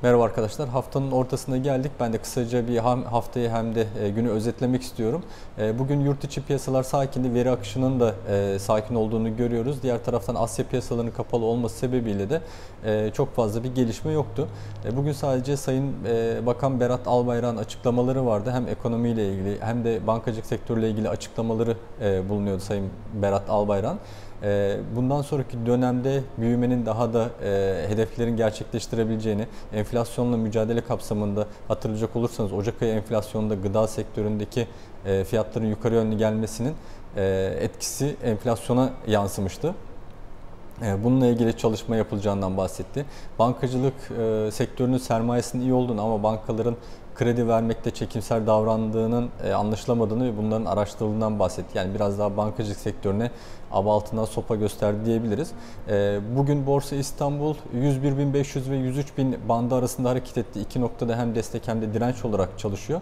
Merhaba arkadaşlar. Haftanın ortasına geldik. Ben de kısaca bir haftayı hem de günü özetlemek istiyorum. Bugün yurt içi piyasalar sakindi. Veri akışının da sakin olduğunu görüyoruz. Diğer taraftan Asya piyasalarının kapalı olması sebebiyle de çok fazla bir gelişme yoktu. Bugün sadece Sayın Bakan Berat Albayrak'ın açıklamaları vardı. Hem ekonomiyle ilgili hem de bankacılık sektörüyle ilgili açıklamaları bulunuyordu Sayın Berat Albayrak'ın. Bundan sonraki dönemde büyümenin daha da hedeflerin gerçekleştirebileceğini, enflasyonla mücadele kapsamında hatırlayacak olursanız Ocak ayı enflasyonunda gıda sektöründeki fiyatların yukarı yönlü gelmesinin etkisi enflasyona yansımıştı. Bununla ilgili çalışma yapılacağından bahsetti. Bankacılık sektörünün sermayesinin iyi olduğunu ama bankaların kredi vermekte çekimser davrandığının anlaşılamadığını ve bunların araştırıldığından bahsetti. Yani biraz daha bankacılık sektörüne aba altından sopa gösterdi diyebiliriz. Bugün Borsa İstanbul 101.500 ve 103.000 bandı arasında hareket etti. İki noktada hem destek hem de direnç olarak çalışıyor.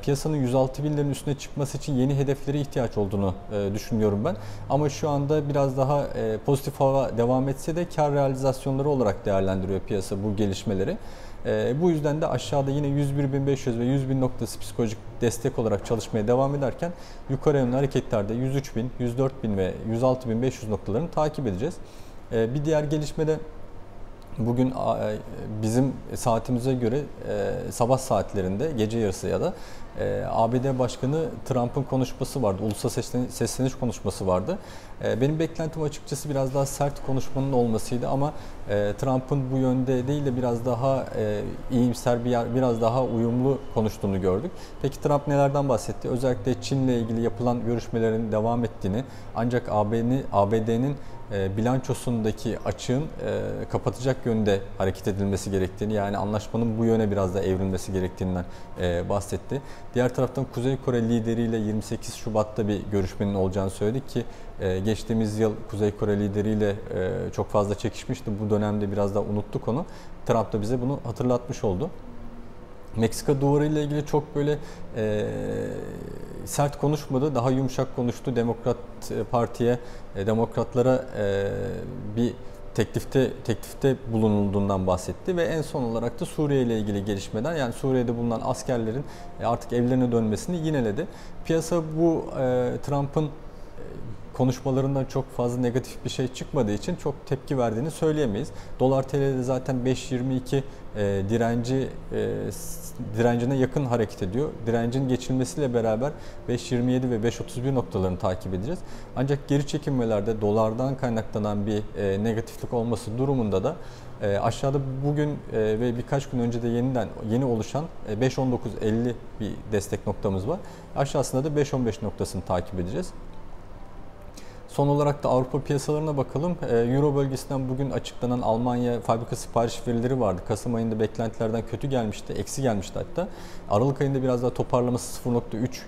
Piyasanın 106.000'lerin üstüne çıkması için yeni hedeflere ihtiyaç olduğunu düşünüyorum ben. Ama şu anda biraz daha pozitif hava devam etse de kar realizasyonları olarak değerlendiriyor piyasa bu gelişmeleri. Bu yüzden de aşağıda yine 101.500 ve 100.000 noktası psikolojik destek olarak çalışmaya devam ederken yukarı yönlü hareketlerde 103.000, 104.000 ve 106.500 noktalarını takip edeceğiz. Bir diğer gelişme de bugün bizim saatimize göre sabah saatlerinde, gece yarısı ya da ABD Başkanı Trump'ın konuşması vardı. Ulusal sesleniş konuşması vardı. Benim beklentim açıkçası biraz daha sert konuşmanın olmasıydı ama Trump'ın bu yönde değil de biraz daha iyimser, biraz daha uyumlu konuştuğunu gördük. Peki Trump nelerden bahsetti? Özellikle Çin'le ilgili yapılan görüşmelerin devam ettiğini ancak ABD'nin bilançosundaki açığın kapatacak yönde hareket edilmesi gerektiğini, yani anlaşmanın bu yöne biraz da evrilmesi gerektiğinden bahsetti. Diğer taraftan Kuzey Kore lideriyle 28 Şubat'ta bir görüşmenin olacağını söyledik ki geçtiğimiz yıl Kuzey Kore lideriyle çok fazla çekişmişti. Bu dönemde biraz daha unuttuk onu. Trump da bize bunu hatırlatmış oldu. Meksika duvarı ile ilgili çok böyle sert konuşmadı, daha yumuşak konuştu. Demokratlara bir teklifte bulunulduğundan bahsetti ve en son olarak da Suriye ile ilgili gelişmeden, yani Suriye'de bulunan askerlerin artık evlerine dönmesini yineledi. Piyasa bu Trump'ın konuşmalarından çok fazla negatif bir şey çıkmadığı için çok tepki verdiğini söyleyemeyiz. Dolar TL'de zaten 5.22 direncine yakın hareket ediyor. Direncin geçilmesiyle beraber 5.27 ve 5.31 noktalarını takip edeceğiz. Ancak geri çekilmelerde dolardan kaynaklanan bir negatiflik olması durumunda da aşağıda bugün ve birkaç gün önce de yeni oluşan 5.19.50 bir destek noktamız var. Aşağısında da 5.15 noktasını takip edeceğiz. Son olarak da Avrupa piyasalarına bakalım. Euro bölgesinden bugün açıklanan Almanya fabrika sipariş verileri vardı. Kasım ayında beklentilerden kötü gelmişti, eksi gelmişti hatta. Aralık ayında biraz daha toparlaması 0.3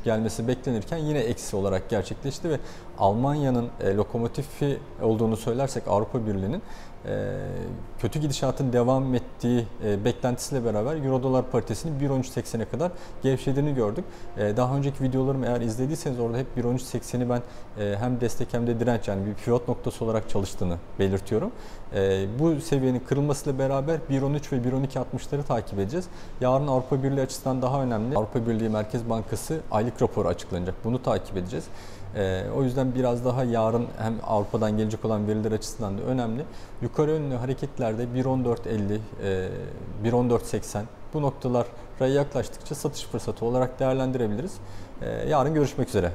gelmesi beklenirken yine eksi olarak gerçekleşti ve Almanya'nın lokomotifi olduğunu söylersek Avrupa Birliği'nin kötü gidişatın devam ettiği beklentisiyle beraber Euro-Dolar paritesinin 1.13.80'e kadar gevşediğini gördük. Daha önceki videolarımı eğer izlediyseniz orada hep 1.13.80'i ben hem destek hem de direnç, yani bir pivot noktası olarak çalıştığını belirtiyorum. Bu seviyenin kırılmasıyla beraber 1.13 ve 1.12.60'ları takip edeceğiz. Yarın Avrupa Birliği açısından daha önemli. Avrupa Birliği Merkez Bankası aylık raporu açıklanacak. Bunu takip edeceğiz. O yüzden biraz daha yarın hem Avrupa'dan gelecek olan veriler açısından da önemli. Yukarı yönlü hareketlerde 1.14.50, 1.14.80 bu noktalara yaklaştıkça satış fırsatı olarak değerlendirebiliriz. Yarın görüşmek üzere.